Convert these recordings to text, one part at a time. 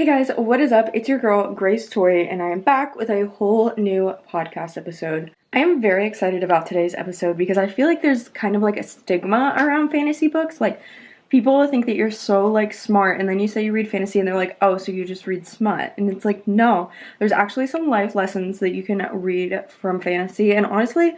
Hey guys, what is up? It's your girl, Grace Tori, and I am back with a whole new podcast episode. I am very excited about today's episode because I feel like there's kind of like a stigma around fantasy books. Like, people think that you're so like smart, and then you say you read fantasy and they're like, oh, so you just read smut. And it's like, no, there's actually some life lessons that you can read from fantasy. And honestly,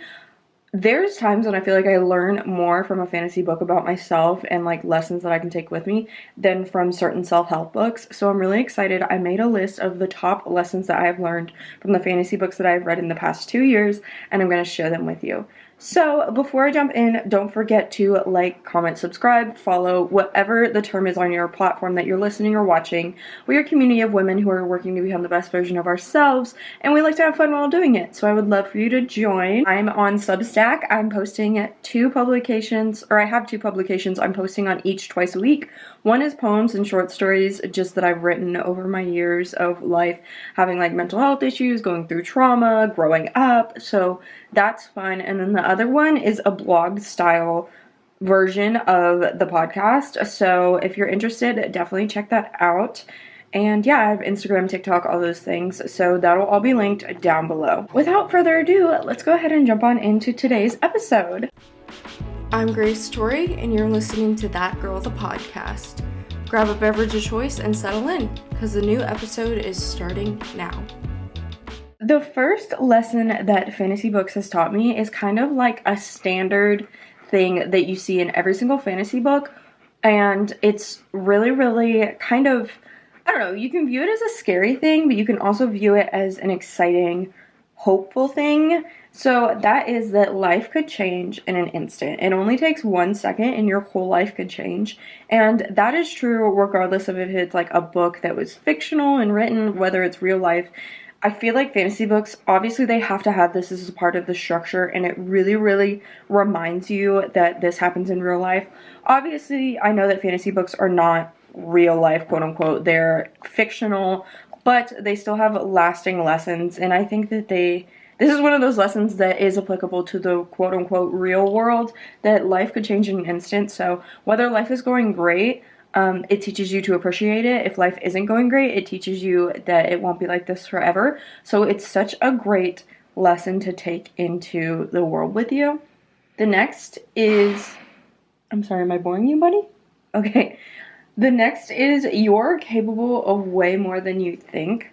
there's times when I feel like I learn more from a fantasy book about myself and like lessons that I can take with me than from certain self-help books. So I'm really excited. I made a list of the top lessons that I've learned from the fantasy books that I've read in the past 2 years, and I'm going to share them with you. So before I jump in, don't forget to like, comment, subscribe, follow, whatever the term is on your platform that you're listening or watching. We're a community of women who are working to become the best version of ourselves, and we like to have fun while doing it. So I would love for you to join. I'm on Substack. I'm posting two publications I'm posting on each twice a week. One is poems and short stories just that I've written over my years of life, having like mental health issues, going through trauma, growing up. So that's fun. And then the other one is a blog style version of the podcast. So if you're interested, definitely check that out. And yeah, I have Instagram, TikTok, all those things. So that'll all be linked down below. Without further ado, let's go ahead and jump on into today's episode. I'm Grace Tori, and you're listening to That Girl, the podcast. Grab a beverage of choice and settle in, because the new episode is starting now. The first lesson that fantasy books has taught me is kind of like a standard thing that you see in every single fantasy book, and it's really, really kind of, I don't know, you can view it as a scary thing, but you can also view it as an exciting, hopeful thing. So that is that life could change in an instant. It only takes 1 second and your whole life could change. And that is true regardless of if it's like a book that was fictional and written, whether it's real life. I feel like fantasy books, obviously they have to have this as a part of the structure, and it really, really reminds you that this happens in real life. Obviously, I know that fantasy books are not real life, quote unquote. They're fictional, but they still have lasting lessons, and I think that this is one of those lessons that is applicable to the quote unquote real world, that life could change in an instant. So whether life is going great, it teaches you to appreciate it. If life isn't going great, it teaches you that it won't be like this forever. So it's such a great lesson to take into the world with you. The next is, I'm sorry, am I boring you, buddy? Okay. The next is you're capable of way more than you think.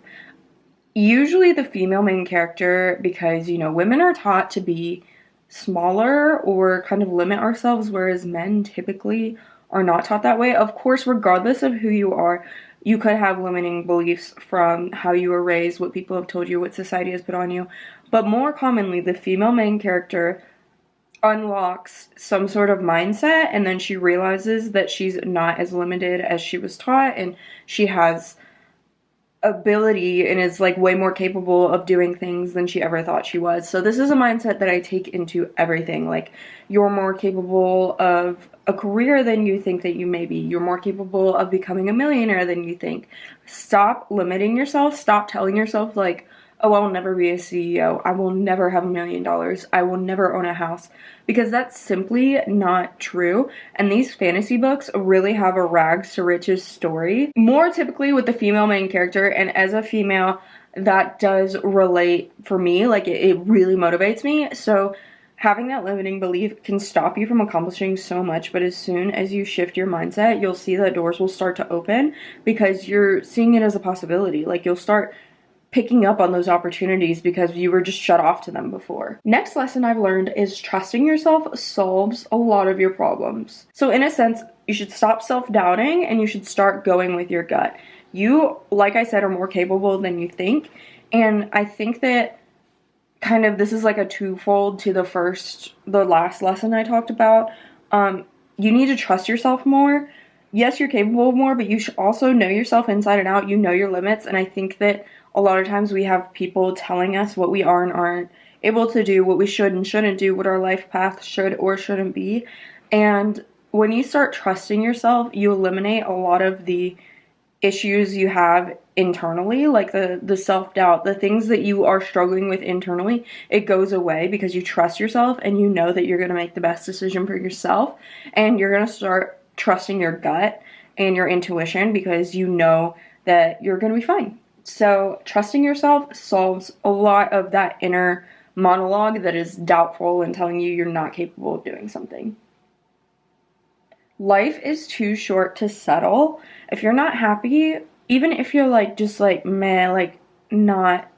Usually the female main character, because, you know, women are taught to be smaller or kind of limit ourselves, whereas men typically are not taught that way. Of course, regardless of who you are, you could have limiting beliefs from how you were raised, what people have told you, what society has put on you. But more commonly, the female main character unlocks some sort of mindset, and then she realizes that she's not as limited as she was taught, and she has ability and is like way more capable of doing things than she ever thought she was. So this is a mindset that I take into everything. Like, you're more capable of a career than you think that you may be. You're more capable of becoming a millionaire than you think. Stop limiting yourself. Stop telling yourself like, oh, I will never be a CEO. I will never have $1 million. I will never own a house. Because that's simply not true. And these fantasy books really have a rags to riches story. More typically with the female main character. And as a female, that does relate for me. Like, it really motivates me. So having that limiting belief can stop you from accomplishing so much. But as soon as you shift your mindset, you'll see that doors will start to open because you're seeing it as a possibility. Like, you'll start picking up on those opportunities because you were just shut off to them before. Next lesson I've learned is trusting yourself solves a lot of your problems. So in a sense, you should stop self-doubting and you should start going with your gut. You, like I said, are more capable than you think. And I think that kind of this is like a twofold to the last lesson I talked about. You need to trust yourself more. Yes, you're capable of more, but you should also know yourself inside and out. You know your limits. And I think that a lot of times we have people telling us what we are and aren't able to do, what we should and shouldn't do, what our life path should or shouldn't be. And when you start trusting yourself, you eliminate a lot of the issues you have internally, like the self-doubt, the things that you are struggling with internally. It goes away because you trust yourself and you know that you're going to make the best decision for yourself, and you're going to start trusting your gut and your intuition because you know that you're going to be fine. So trusting yourself solves a lot of that inner monologue that is doubtful and telling you you're not capable of doing something. Life is too short to settle. If you're not happy, even if you're like just like meh, like not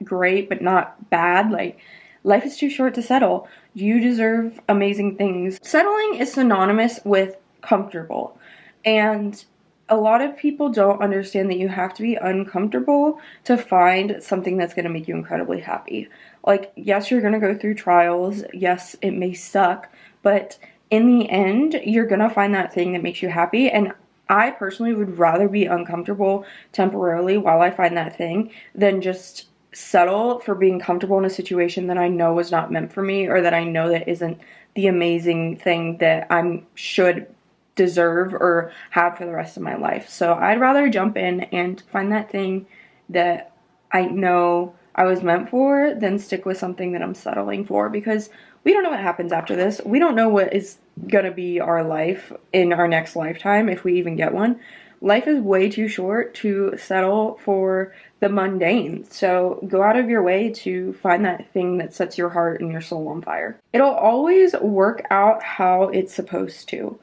great but not bad, like life is too short to settle. You deserve amazing things. Settling is synonymous with comfortable, and a lot of people don't understand that you have to be uncomfortable to find something that's going to make you incredibly happy. Like, yes, you're going to go through trials. Yes, it may suck, but in the end, you're going to find that thing that makes you happy. And I personally would rather be uncomfortable temporarily while I find that thing than just settle for being comfortable in a situation that I know was not meant for me, or that I know that isn't the amazing thing that I should deserve or have for the rest of my life. So I'd rather jump in and find that thing that I know I was meant for than stick with something that I'm settling for, because we don't know what happens after this. We don't know what is gonna be our life in our next lifetime, if we even get one. Life is way too short to settle for the mundane. So go out of your way to find that thing that sets your heart and your soul on fire. It'll always work out how it's supposed to.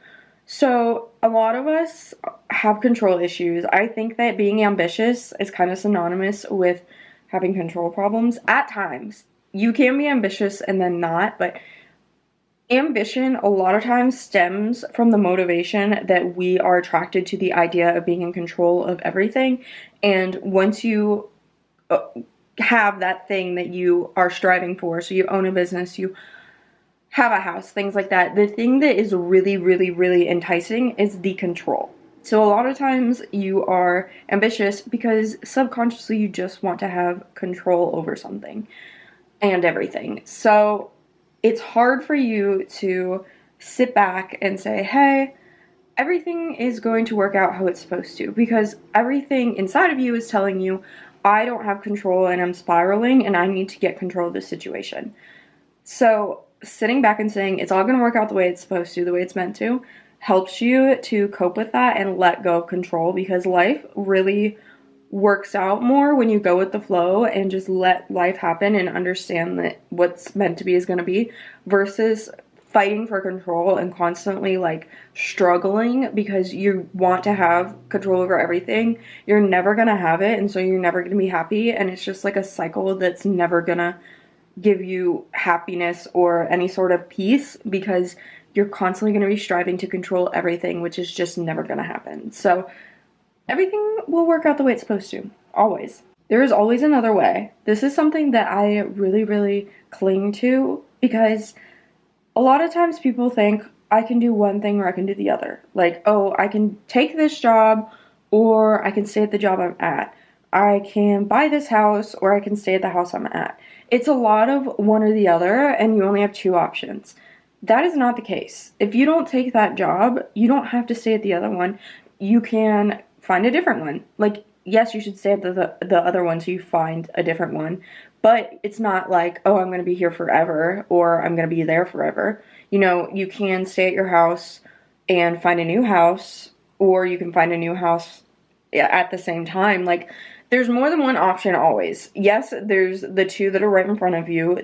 So a lot of us have control issues. I think that being ambitious is kind of synonymous with having control problems at times. You can be ambitious and then not, but ambition a lot of times stems from the motivation that we are attracted to the idea of being in control of everything. And once you have that thing that you are striving for, so you own a business, you have a house, things like that, the thing that is really, really, really enticing is the control. So a lot of times you are ambitious because subconsciously you just want to have control over something and everything. So it's hard for you to sit back and say, hey, everything is going to work out how it's supposed to, because everything inside of you is telling you, I don't have control and I'm spiraling and I need to get control of this situation. So sitting back and saying it's all going to work out the way it's supposed to, the way it's meant to, helps you to cope with that and let go of control, because life really works out more when you go with the flow and just let life happen and understand that what's meant to be is going to be, versus fighting for control and constantly like struggling because you want to have control over everything. You're never going to have it, and so you're never going to be happy, and it's just like a cycle that's never going to give you happiness or any sort of peace, because you're constantly going to be striving to control everything, which is just never going to happen. So everything will work out the way it's supposed to, always. There is always another way. This is something that I really, really cling to, because a lot of times people think I can do one thing or I can do the other. Like, oh, I can take this job or I can stay at the job I'm at. I can buy this house or I can stay at the house I'm at. It's a lot of one or the other, and you only have two options. That is not the case. If you don't take that job, you don't have to stay at the other one. You can find a different one. Like, yes, you should stay at the other one so you find a different one, but it's not like, oh, I'm going to be here forever or I'm going to be there forever. You know, you can stay at your house and find a new house, or you can find a new house at the same time. Like, there's more than one option always. Yes, there's the two that are right in front of you.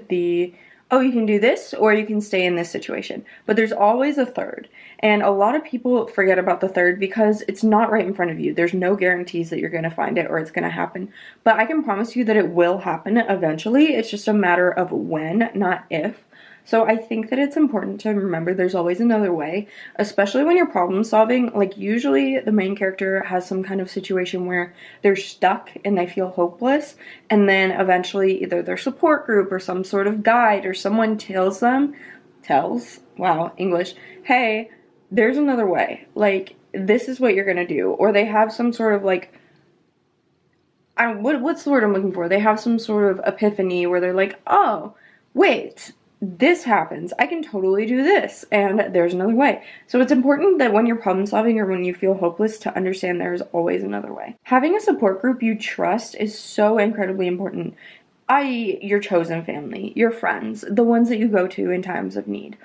Oh, you can do this or you can stay in this situation. But there's always a third. And a lot of people forget about the third because it's not right in front of you. There's no guarantees that you're going to find it or it's going to happen. But I can promise you that it will happen eventually. It's just a matter of when, not if. So I think that it's important to remember there's always another way, especially when you're problem solving. Like, usually the main character has some kind of situation where they're stuck and they feel hopeless, and then eventually either their support group or some sort of guide or someone wow, English, hey, there's another way. Like, this is what you're gonna do. Or they have some sort of like, what's the word I'm looking for? They have some sort of epiphany where they're like, oh, wait, this happens. I can totally do this, and there's another way. So it's important that when you're problem solving or when you feel hopeless to understand there's always another way. Having a support group you trust is so incredibly important, i.e. your chosen family, your friends, the ones that you go to in times of need.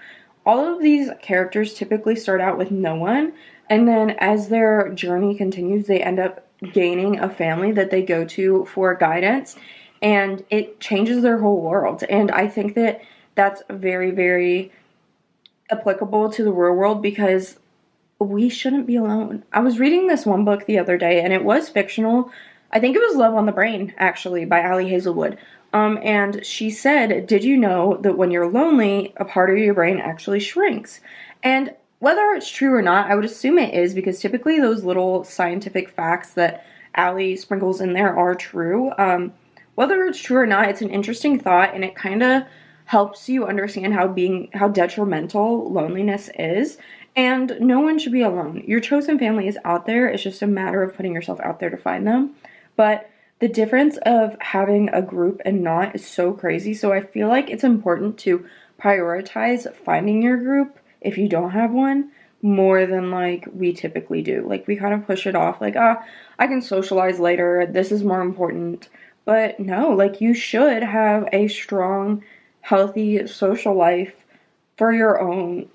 All of these characters typically start out with no one, and then as their journey continues, they end up gaining a family that they go to for guidance, and it changes their whole world. And I think that that's very, very applicable to the real world, because we shouldn't be alone. I was reading this one book the other day, and it was fictional. I think it was Love on the Brain, actually, by Ali Hazelwood. And she said, did you know that when you're lonely, a part of your brain actually shrinks? And whether it's true or not, I would assume it is, because typically those little scientific facts that Ali sprinkles in there are true. Whether it's true or not, it's an interesting thought, and it kind of helps you understand how detrimental loneliness is. And no one should be alone. Your chosen family is out there. It's just a matter of putting yourself out there to find them. But the difference of having a group and not is so crazy. So I feel like it's important to prioritize finding your group if you don't have one, more than like we typically do. Like, we kind of push it off, like, I can socialize later, this is more important. But no, like, you should have a strong, healthy social life for your own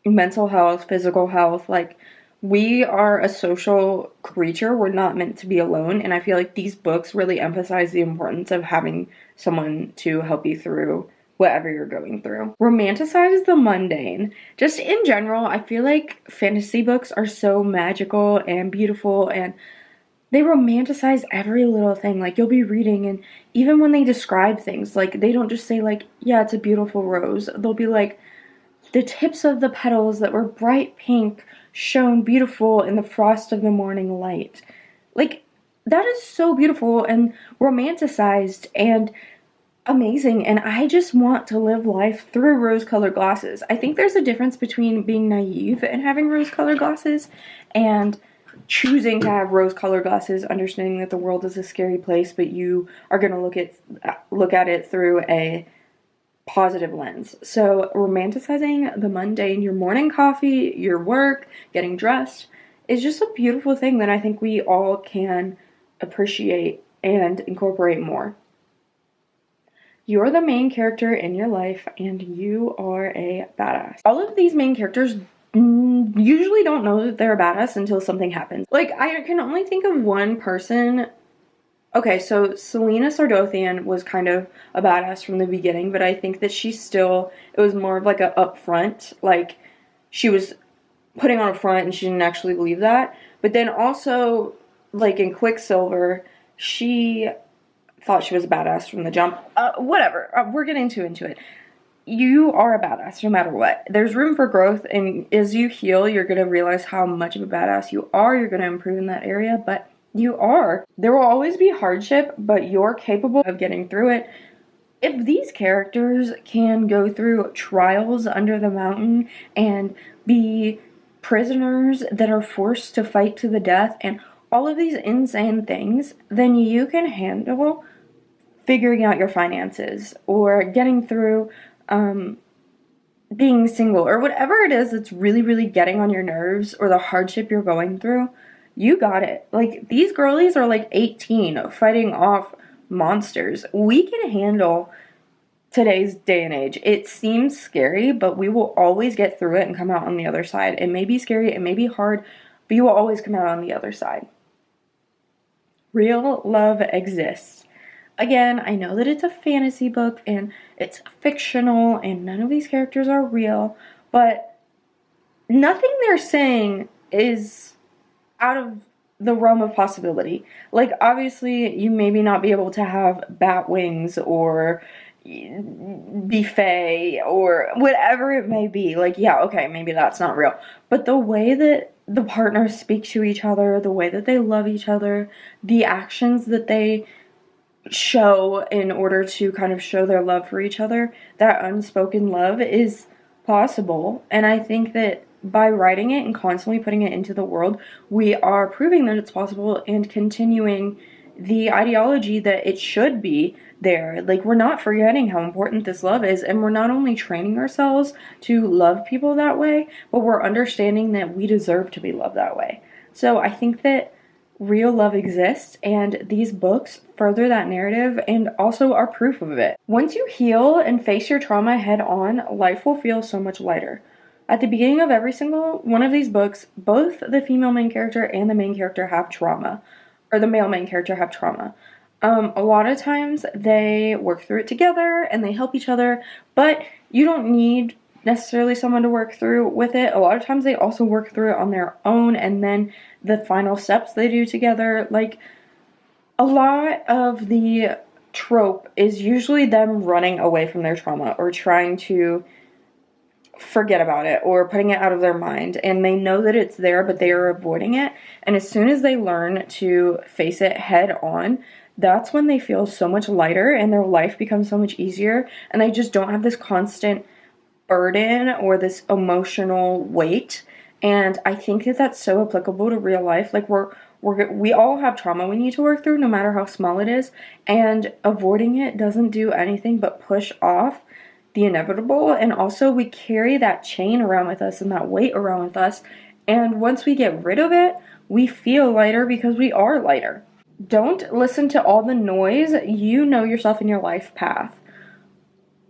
mental health, physical health. Like, we are a social creature. We're not meant to be alone. And I feel like these books really emphasize the importance of having someone to help you through whatever you're going through. Romanticize the mundane. Just in general, I feel like fantasy books are so magical and beautiful, and they romanticize every little thing. Like, you'll be reading, and even when they describe things, like, they don't just say, like, yeah, it's a beautiful rose. They'll be like, the tips of the petals that were bright pink shone beautiful in the frost of the morning light. Like, that is so beautiful and romanticized and amazing, and I just want to live life through rose-colored glasses. I think there's a difference between being naive and having rose-colored glasses, and choosing to have rose-colored glasses, understanding that the world is a scary place, but you are going to look at it through a positive lens. So romanticizing the mundane, your morning coffee, your work, getting dressed, is just a beautiful thing that I think we all can appreciate and incorporate more. You're the main character in your life, and you are a badass. All of these main characters usually don't know that they're a badass until something happens. Like, I can only think of one person. Okay, so Selena Sardothian was kind of a badass from the beginning, but I think that it was more of like a upfront, like, she was putting on a front and she didn't actually believe that. But then also, like, in Quicksilver, she thought she was a badass from the jump. Whatever, we're getting too into it. You are a badass no matter what. There's room for growth, and as you heal, you're going to realize how much of a badass you are. You're going to improve in that area, but you are. There will always be hardship, but you're capable of getting through it. If these characters can go through trials under the mountain and be prisoners that are forced to fight to the death and all of these insane things, then you can handle figuring out your finances or getting through being single or whatever it is that's really, really getting on your nerves, or the hardship you're going through. You got it. Like, these girlies are like 18 fighting off monsters. We can handle today's day and age. It seems scary, but we will always get through it and come out on the other side. It may be scary, it may be hard, but you will always come out on the other side. Real love exists. Again, I know that it's a fantasy book and it's fictional and none of these characters are real, but nothing they're saying is out of the realm of possibility. Like, obviously, you maybe not be able to have bat wings or be fae or whatever it may be. Like, yeah, okay, maybe that's not real. But the way that the partners speak to each other, the way that they love each other, the actions that they show in order to kind of show their love for each other, that unspoken love is possible. And I think that by writing it and constantly putting it into the world, we are proving that it's possible and continuing the ideology that it should be there. Like, we're not forgetting how important this love is, and we're not only training ourselves to love people that way, but we're understanding that we deserve to be loved that way. So I think that real love exists, and these books further that narrative and also are proof of it. Once you heal and face your trauma head on, life will feel so much lighter. At the beginning of every single one of these books, both the female main character and the main character have trauma. or the male main character have trauma. A lot of times they work through it together and they help each other, but you don't need necessarily someone to work through with it. A lot of times they also work through it on their own, and then the final steps they do together. Like, a lot of the trope is usually them running away from their trauma or trying to forget about it or putting it out of their mind, and they know that it's there but they are avoiding it. And as soon as they learn to face it head on, that's when they feel so much lighter and their life becomes so much easier, and they just don't have this constant burden or this emotional weight. And I think that that's so applicable to real life. Like, we all have trauma we need to work through, no matter how small it is, and avoiding it doesn't do anything but push off the inevitable. And also, we carry that chain around with us and that weight around with us, and once we get rid of it, we feel lighter because we are lighter. Don't listen to all the noise. You know yourself and your life path.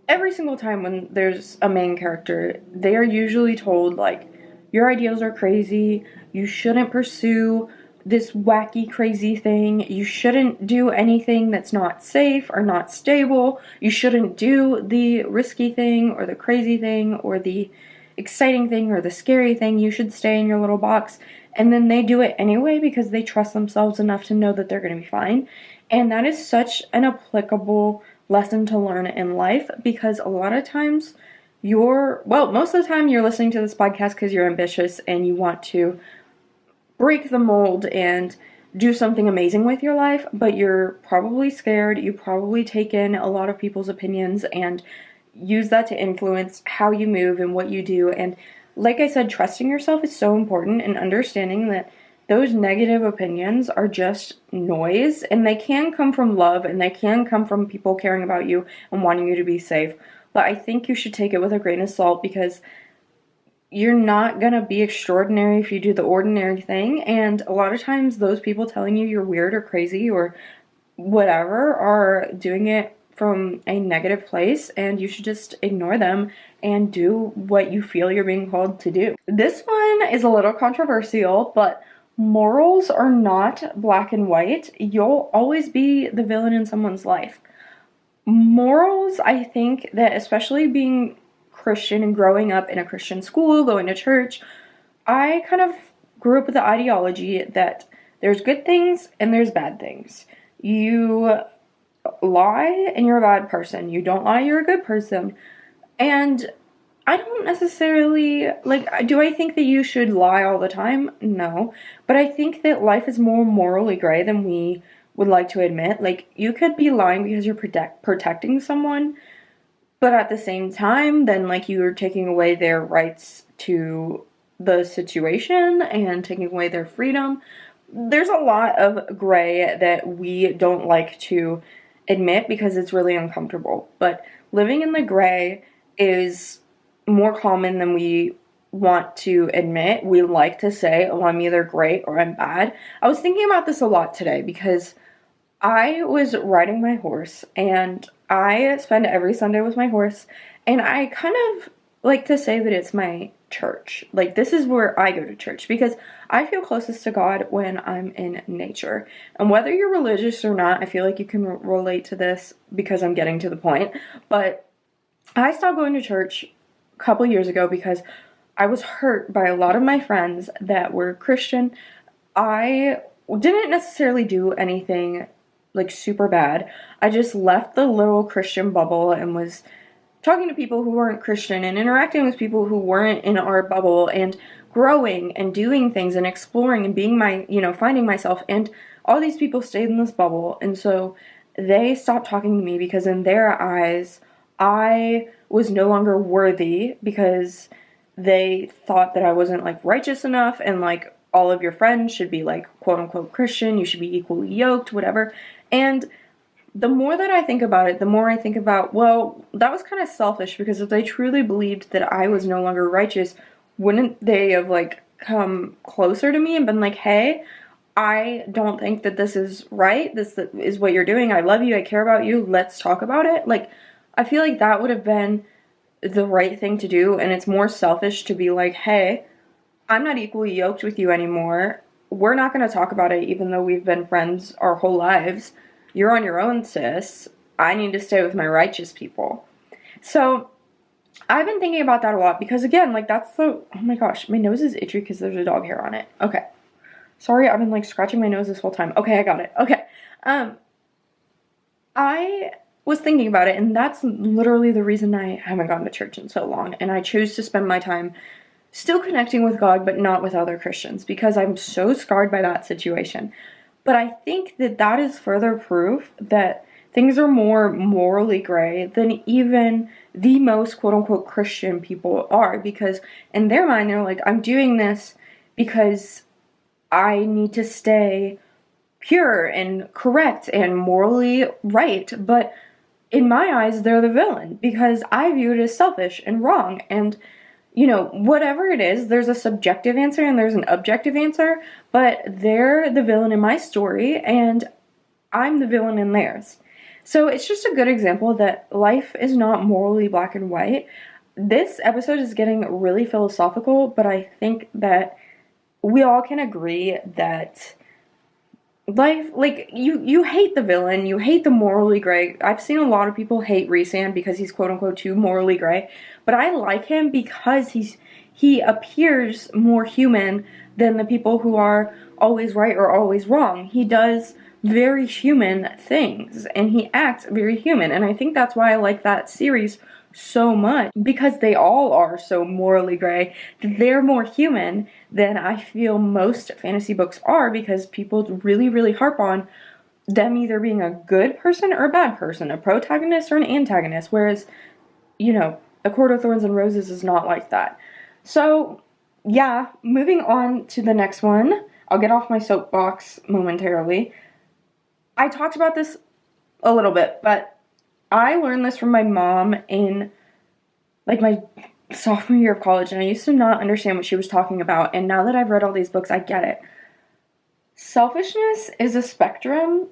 Every single time when there's a main character, they are usually told, like, your ideals are crazy, you shouldn't pursue this wacky, crazy thing, you shouldn't do anything that's not safe or not stable, you shouldn't do the risky thing or the crazy thing or the exciting thing or the scary thing, you should stay in your little box. And then they do it anyway because they trust themselves enough to know that they're going to be fine. And that is such an applicable lesson to learn in life, because a lot of times most of the time you're listening to this podcast because you're ambitious and you want to break the mold and do something amazing with your life, but you're probably scared. You probably take in a lot of people's opinions and use that to influence how you move and what you do. And like I said, trusting yourself is so important, and understanding that those negative opinions are just noise, and they can come from love, and they can come from people caring about you and wanting you to be safe. But I think you should take it with a grain of salt, because you're not gonna be extraordinary if you do the ordinary thing. And a lot of times those people telling you you're weird or crazy or whatever are doing it from a negative place, and you should just ignore them and do what you feel you're being called to do. This one is a little controversial, but morals are not black and white. You'll always be the villain in someone's life. Morals, I think that, especially being Christian and growing up in a Christian school, going to church, I kind of grew up with the ideology that there's good things and there's bad things. You lie and you're a bad person. You don't lie, you're a good person. And I don't necessarily, like, do I think that you should lie all the time? No. But I think that life is more morally gray than we would like to admit. Like, you could be lying because you're protecting someone, but at the same time, then, like, you're taking away their rights to the situation and taking away their freedom. There's a lot of gray that we don't like to admit because it's really uncomfortable. But living in the gray is more common than we want to admit. We like to say, oh, I'm either great or I'm bad. I was thinking about this a lot today because I was riding my horse, and I spend every Sunday with my horse, and I kind of like to say that it's my church. Like, this is where I go to church because I feel closest to God when I'm in nature. And whether you're religious or not, I feel like you can relate to this because I'm getting to the point. But I stopped going to church a couple years ago because I was hurt by a lot of my friends that were Christian. I didn't necessarily do anything like super bad. I just left the little Christian bubble and was talking to people who weren't Christian and interacting with people who weren't in our bubble and growing and doing things and exploring and being finding myself. And all these people stayed in this bubble. And so they stopped talking to me because in their eyes, I was no longer worthy because they thought that I wasn't like righteous enough, and like all of your friends should be like quote unquote Christian, you should be equally yoked, whatever. And the more that I think about it, the more I think about, well, that was kind of selfish, because if they truly believed that I was no longer righteous, wouldn't they have like come closer to me and been like, hey, I don't think that this is right. This is what you're doing. I love you. I care about you. Let's talk about it. Like, I feel like that would have been the right thing to do. And it's more selfish to be like, hey, I'm not equally yoked with you anymore. we're not going to talk about it even though we've been friends our whole lives. You're on your own, sis. I need to stay with my righteous people. So I've been thinking about that a lot because, again, like, that's the, oh my gosh, my nose is itchy because there's a dog hair on it. Okay. Sorry, I've been, like, scratching my nose this whole time. Okay, I got it. Okay. I was thinking about it, and that's literally the reason I haven't gone to church in so long, and I choose to spend my time still connecting with God, but not with other Christians, because I'm so scarred by that situation. But I think that that is further proof that things are more morally gray than even the most quote-unquote Christian people are, because in their mind, they're like, I'm doing this because I need to stay pure and correct and morally right, but in my eyes, they're the villain, because I view it as selfish and wrong, and you know, whatever it is, there's a subjective answer and there's an objective answer, but they're the villain in my story, and I'm the villain in theirs. So it's just a good example that life is not morally black and white. This episode is getting really philosophical, but I think that we all can agree that life, like, you hate the villain, you hate the morally gray. I've seen a lot of people hate Rhysand because he's quote-unquote too morally gray, but I like him because he appears more human than the people who are always right or always wrong. He does very human things, and he acts very human, and I think that's why I like that series so much, because they all are so morally gray. They're more human than I feel most fantasy books are, because people really, really harp on them either being a good person or a bad person, a protagonist or an antagonist, whereas, you know, A Court of Thorns and Roses is not like that. So, yeah, moving on to the next one. I'll get off my soapbox momentarily. I talked about this a little bit, but I learned this from my mom in, like, my sophomore year of college, and I used to not understand what she was talking about, and now that I've read all these books, I get it. Selfishness is a spectrum.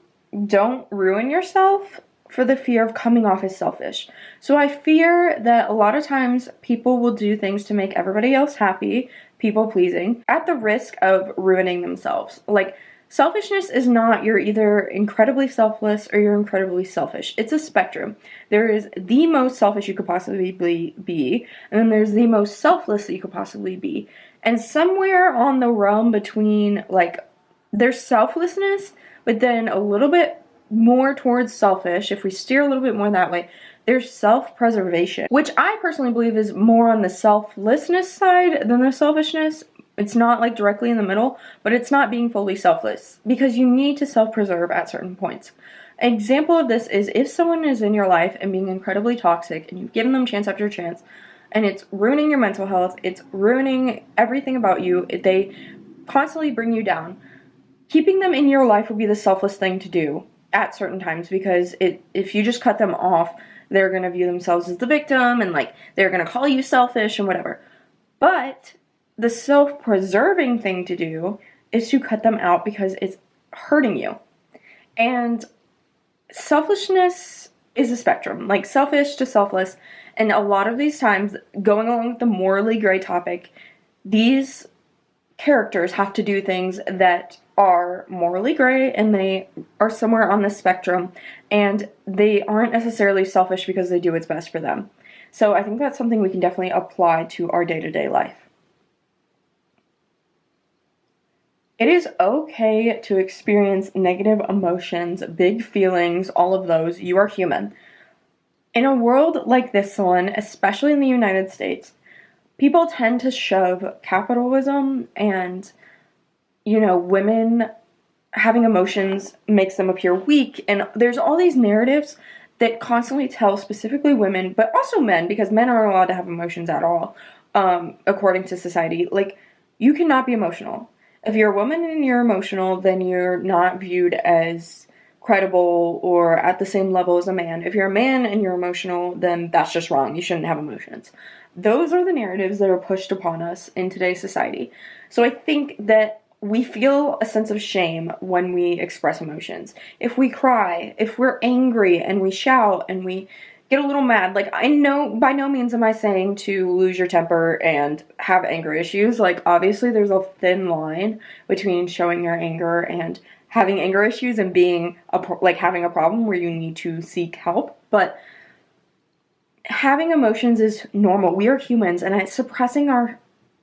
Don't ruin yourself for the fear of coming off as selfish. So I fear that a lot of times people will do things to make everybody else happy, people pleasing, at the risk of ruining themselves. Like, selfishness is not you're either incredibly selfless or you're incredibly selfish. It's a spectrum. There is the most selfish you could possibly be, and then there's the most selfless that you could possibly be. And somewhere on the realm between, like, there's selflessness, but then a little bit more towards selfish, if we steer a little bit more that way, there's self-preservation, which I personally believe is more on the selflessness side than the selfishness. It's not like directly in the middle, but it's not being fully selfless, because you need to self-preserve at certain points. An example of this is if someone is in your life and being incredibly toxic, and you've given them chance after chance, and it's ruining your mental health, it's ruining everything about you, they constantly bring you down. Keeping them in your life would be the selfless thing to do at certain times, because if you just cut them off, they're going to view themselves as the victim, and like they're going to call you selfish and whatever. But the self-preserving thing to do is to cut them out because it's hurting you. And selfishness is a spectrum, like selfish to selfless, and a lot of these times, going along with the morally gray topic, these characters have to do things that are morally gray, and they are somewhere on the spectrum, and they aren't necessarily selfish because they do what's best for them. So I think that's something we can definitely apply to our day-to-day life. It is okay to experience negative emotions, big feelings, all of those. You are human. In a world like this one, especially in the United States, people tend to shove capitalism and, you know, women having emotions makes them appear weak. And there's all these narratives that constantly tell specifically women, but also men, because men aren't allowed to have emotions at all, according to society. Like, you cannot be emotional. If you're a woman and you're emotional, then you're not viewed as credible or at the same level as a man. If you're a man and you're emotional, then that's just wrong. You shouldn't have emotions. Those are the narratives that are pushed upon us in today's society. So I think that we feel a sense of shame when we express emotions. If we cry, if we're angry and we shout and we get a little mad. Like, I know, by no means am I saying to lose your temper and have anger issues. Like, obviously there's a thin line between showing your anger and having anger issues and being having a problem where you need to seek help. But having emotions is normal. We are humans, and suppressing our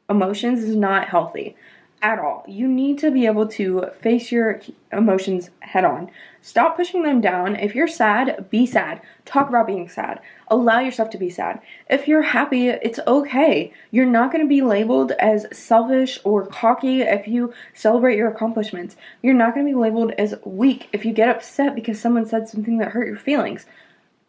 emotions is not healthy at all. You need to be able to face your emotions head on. Stop pushing them down. If you're sad, be sad. Talk about being sad. Allow yourself to be sad. If you're happy, it's okay. You're not going to be labeled as selfish or cocky if you celebrate your accomplishments. You're not going to be labeled as weak if you get upset because someone said something that hurt your feelings.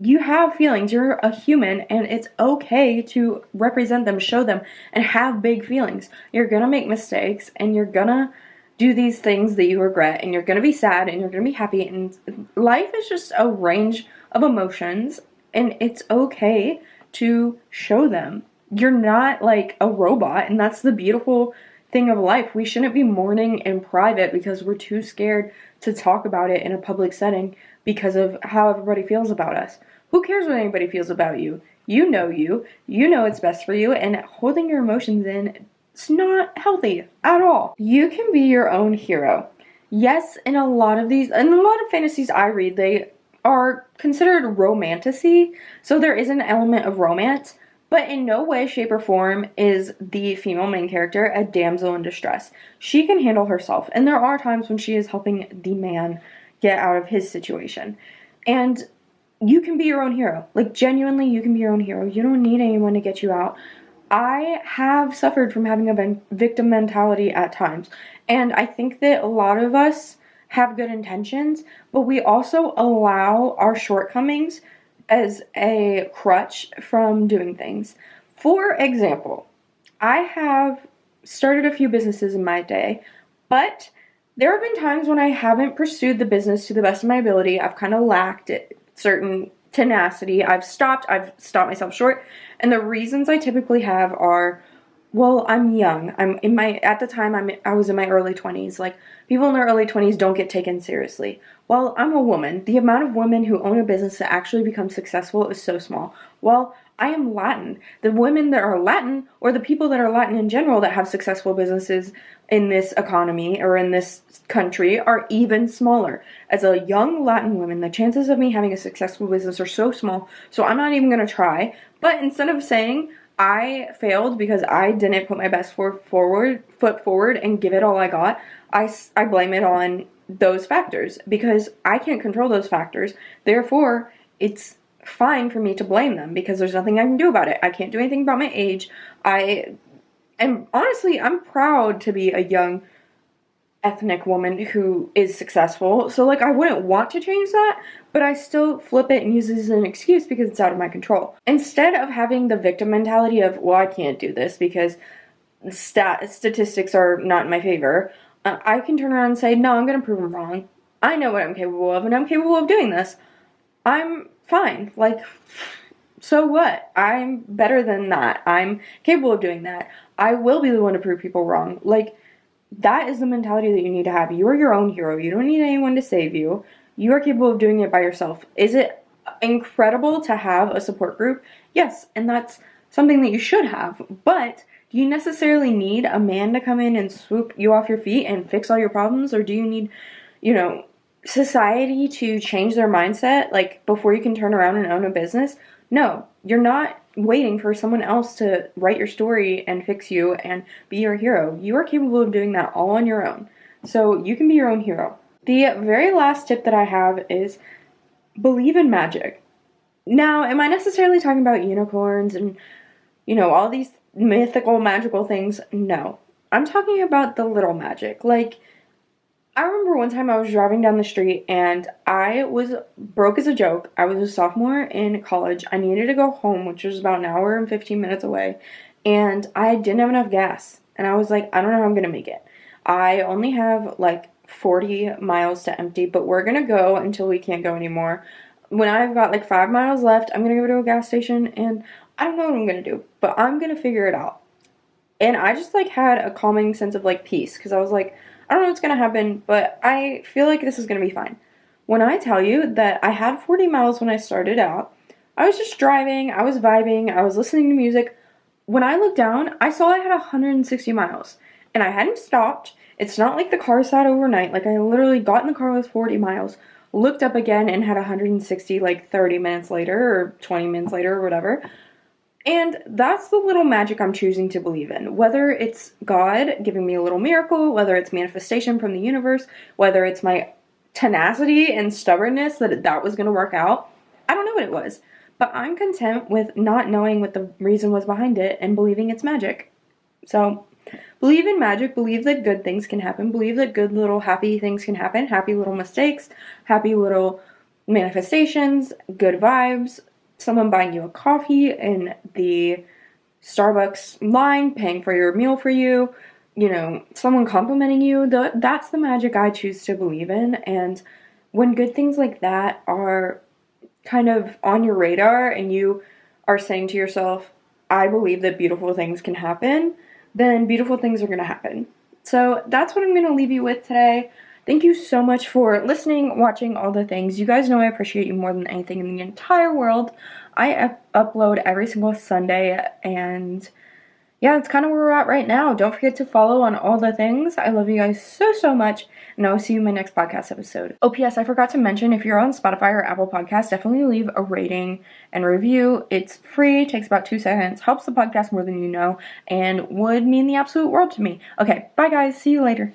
You have feelings, you're a human, and it's okay to represent them, show them, and have big feelings. You're gonna make mistakes, and you're gonna do these things that you regret, and you're gonna be sad, and you're gonna be happy, and life is just a range of emotions, and it's okay to show them. You're not like a robot, and that's the beautiful thing of life. We shouldn't be mourning in private because we're too scared to talk about it in a public setting because of how everybody feels about us. Who cares what anybody feels about you? You know it's best for you, and holding your emotions in, it's not healthy at all. You can be your own hero. Yes, in a lot of fantasies I read, they are considered romanticy, so there is an element of romance, but in no way, shape, or form is the female main character a damsel in distress. She can handle herself, and there are times when she is helping the man get out of his situation. And you can be your own hero. Like, genuinely, you can be your own hero. You don't need anyone to get you out. I have suffered from having a victim mentality at times, and I think that a lot of us have good intentions, but we also allow our shortcomings as a crutch from doing things. For example, I have started a few businesses in my day, but there have been times when I haven't pursued the business to the best of my ability. I've kind of lacked certain tenacity. I've stopped myself short, and the reasons I typically have are, well, I'm young. At the time I was in my early 20s. Like, people in their early 20s don't get taken seriously. Well, I'm a woman. The amount of women who own a business to actually become successful is so small. Well, I am Latin. The women that are Latin, or the people that are Latin in general that have successful businesses in this economy or in this country, are even smaller. As a young Latin woman, the chances of me having a successful business are so small, so I'm not even going to try. But instead of saying I failed because I didn't put my best foot forward and give it all I got, I blame it on those factors, because I can't control those factors. Therefore, it's fine for me to blame them because there's nothing I can do about it. I can't do anything about my age. Honestly, I'm proud to be a young ethnic woman who is successful. So, like, I wouldn't want to change that, but I still flip it and use it as an excuse because it's out of my control. Instead of having the victim mentality of, well, I can't do this because statistics are not in my favor, I can turn around and say, no, I'm going to prove them wrong. I know what I'm capable of, and I'm capable of doing this. I'm fine. Like, so what? I'm better than that. I'm capable of doing that. I will be the one to prove people wrong. Like, that is the mentality that you need to have. You are your own hero. You don't need anyone to save you. You are capable of doing it by yourself. Is it incredible to have a support group? Yes, and that's something that you should have. But do you necessarily need a man to come in and swoop you off your feet and fix all your problems? Or do you need, society to change their mindset, like, before you can turn around and own a business? No, you're not waiting for someone else to write your story and fix you and be your hero. You are capable of doing that all on your own. So you can be your own hero. The very last tip that I have is believe in magic. Now, am I necessarily talking about unicorns and, all these mythical, magical things? No. I'm talking about the little magic. Like, I remember one time I was driving down the street and I was broke as a joke. I was a sophomore in college. I needed to go home, which was about an hour and 15 minutes away. And I didn't have enough gas. And I was like, I don't know how I'm going to make it. I only have like 40 miles to empty, but we're going to go until we can't go anymore. When I've got like 5 miles left, I'm going to go to a gas station and I don't know what I'm going to do, but I'm going to figure it out. And I just like had a calming sense of like peace, because I was like, I don't know what's going to happen, but I feel like this is going to be fine. When I tell you that I had 40 miles when I started out, I was just driving, I was vibing, I was listening to music. When I looked down, I saw I had 160 miles. And I hadn't stopped. It's not like the car sat overnight. Like, I literally got in the car with 40 miles, looked up again, and had 160 like 30 minutes later or 20 minutes later or whatever. And that's the little magic I'm choosing to believe in. Whether it's God giving me a little miracle, whether it's manifestation from the universe, whether it's my tenacity and stubbornness that was going to work out. I don't know what it was. But I'm content with not knowing what the reason was behind it and believing it's magic. So, believe in magic, believe that good things can happen, believe that good little happy things can happen, happy little mistakes, happy little manifestations, good vibes, someone buying you a coffee in the Starbucks line, paying for your meal for you, someone complimenting you. That's the magic I choose to believe in. And when good things like that are kind of on your radar and you are saying to yourself, I believe that beautiful things can happen, then beautiful things are going to happen. So that's what I'm going to leave you with today. Thank you so much for listening, watching, all the things. You guys know I appreciate you more than anything in the entire world. I upload every single Sunday, and yeah, that's kind of where we're at right now. Don't forget to follow on all the things. I love you guys so, so much, and I will see you in my next podcast episode. Oh, P.S. I forgot to mention, if you're on Spotify or Apple Podcasts, definitely leave a rating and review. It's free, takes about 2 seconds, helps the podcast more than you know, and would mean the absolute world to me. Okay, bye guys, see you later.